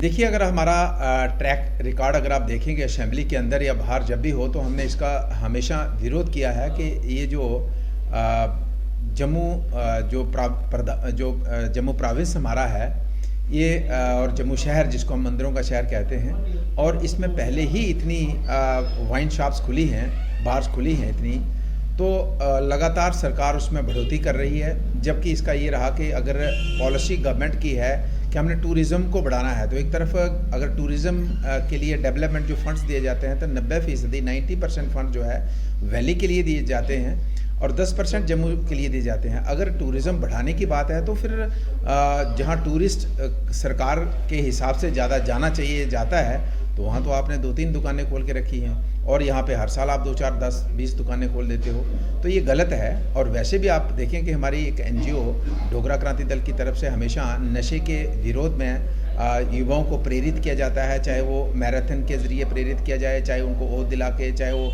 देखिए, अगर हमारा ट्रैक रिकॉर्ड अगर आप देखेंगे असेंबली के अंदर या बाहर जब भी हो, तो हमने इसका हमेशा विरोध किया है कि ये जो जम्मू जम्मू प्रोविंस हमारा है, ये और जम्मू शहर जिसको हम मंदिरों का शहर कहते हैं, और इसमें पहले ही इतनी वाइन शॉप्स खुली हैं, बार्स खुली हैं इतनी, तो लगातार सरकार उसमें बढ़ोतरी कर रही है। जबकि इसका ये रहा कि अगर पॉलिसी गवर्नमेंट की है कि हमने टूरिज़्म को बढ़ाना है, तो एक तरफ अगर टूरिज़्म के लिए डेवलपमेंट जो फंड्स दिए जाते हैं, तो 90% 90% फंड जो है वैली के लिए दिए जाते हैं और 10% जम्मू के लिए दिए जाते हैं। अगर टूरिज़्म बढ़ाने की बात है तो फिर जहां टूरिस्ट सरकार के हिसाब से ज़्यादा जाना चाहिए जाता है, तो वहाँ तो आपने 2-3 दुकानें खोल के रखी हैं और यहाँ पे हर साल आप 2, 4, 10, 20 दुकानें खोल देते हो, तो ये गलत है। और वैसे भी आप देखें कि हमारी एक NGO डोगरा क्रांति दल की तरफ से हमेशा नशे के विरोध में युवाओं को प्रेरित किया जाता है, चाहे वो मैराथन के ज़रिए प्रेरित किया जाए, चाहे उनको ओथ दिला के, चाहे वो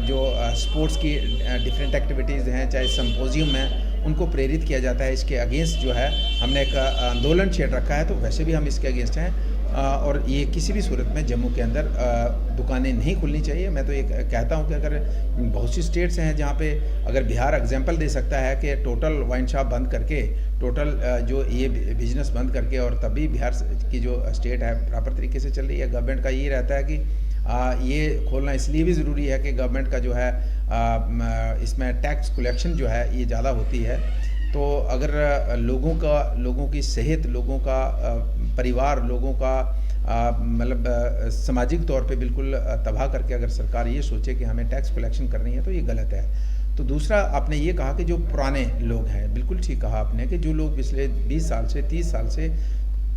जो स्पोर्ट्स की डिफरेंट एक्टिविटीज़ हैं, चाहे सम्पोजियम में उनको प्रेरित किया जाता है। इसके अगेंस्ट जो है हमने एक आंदोलन छेड़ रखा है, तो वैसे भी हम इसके अगेंस्ट हैं और ये किसी भी सूरत में जम्मू के अंदर दुकानें नहीं खुलनी चाहिए। मैं तो ये कहता हूँ कि अगर बहुत सी स्टेट्स हैं जहाँ पे अगर बिहार एग्जाम्पल दे सकता है कि टोटल वाइन शॉप बंद करके, टोटल जो ये बिजनेस बंद करके, और तभी बिहार की जो स्टेट है प्रॉपर तरीके से चल रही है। गवर्नमेंट का ये रहता है कि ये खोलना इसलिए भी ज़रूरी है कि गवर्नमेंट का जो है इसमें टैक्स कलेक्शन जो है ये ज़्यादा होती है। तो अगर लोगों की सेहत, लोगों का परिवार, लोगों का मतलब सामाजिक तौर पे बिल्कुल तबाह करके अगर सरकार ये सोचे कि हमें टैक्स कलेक्शन करनी है, तो ये गलत है। तो दूसरा, आपने ये कहा कि जो पुराने लोग हैं, बिल्कुल ठीक कहा आपने कि जो लोग पिछले 20 साल से 30 साल से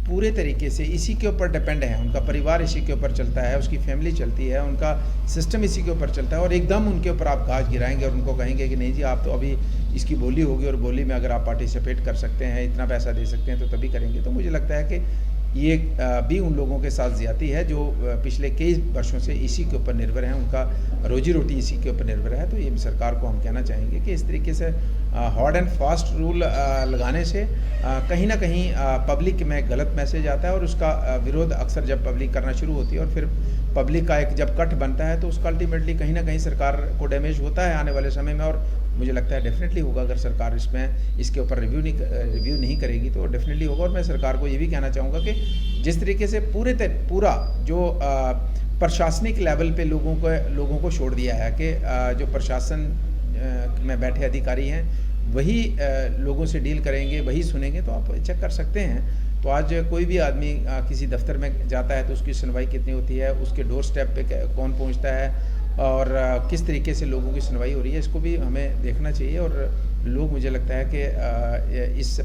पूरे तरीके से इसी के ऊपर डिपेंड है, उनका परिवार इसी के ऊपर चलता है, उसकी फैमिली चलती है, उनका सिस्टम इसी के ऊपर चलता है, और एकदम उनके ऊपर आप गाज गिराएंगे और उनको कहेंगे कि नहीं जी आप तो अभी इसकी बोली होगी और बोली में अगर आप पार्टिसिपेट कर सकते हैं, इतना पैसा दे सकते हैं, तो तभी करेंगे। तो मुझे लगता है कि ये भी उन लोगों के साथ ज़्यादती है जो पिछले कई वर्षों से इसी के ऊपर निर्भर हैं, उनका रोजी रोटी इसी के ऊपर निर्भर है। तो ये सरकार को हम कहना चाहेंगे कि इस तरीके से हार्ड एंड फास्ट रूल लगाने से कहीं ना कहीं पब्लिक में गलत मैसेज आता है, और उसका विरोध अक्सर जब पब्लिक करना शुरू होती है और फिर पब्लिक का एक जब कट बनता है, तो उसका अल्टीमेटली कहीं ना कहीं सरकार को डैमेज होता है आने वाले समय में। और मुझे लगता है डेफिनेटली होगा, अगर सरकार इसके ऊपर रिव्यू नहीं करेगी तो डेफिनेटली होगा। और मैं सरकार को ये भी कहना चाहूँगा कि जिस तरीके से पूरा जो प्रशासनिक लेवल पे लोगों को छोड़ दिया है कि जो प्रशासन में बैठे अधिकारी हैं वही लोगों से डील करेंगे, वही सुनेंगे, तो आप चेक कर सकते हैं। तो आज कोई भी आदमी किसी दफ्तर में जाता है तो उसकी सुनवाई कितनी होती है, उसके डोर स्टेप पे कौन पहुंचता है और किस तरीके से लोगों की सुनवाई हो रही है, इसको भी हमें देखना चाहिए। और लोग, मुझे लगता है कि इस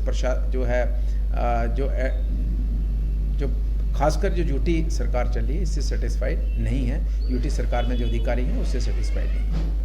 जो खासकर जो यूटी सरकार चल रही है इससे सेटिस्फाइड नहीं है। यूटी सरकार में जो अधिकारी हैं उससे सेटिस्फाइड नहीं है।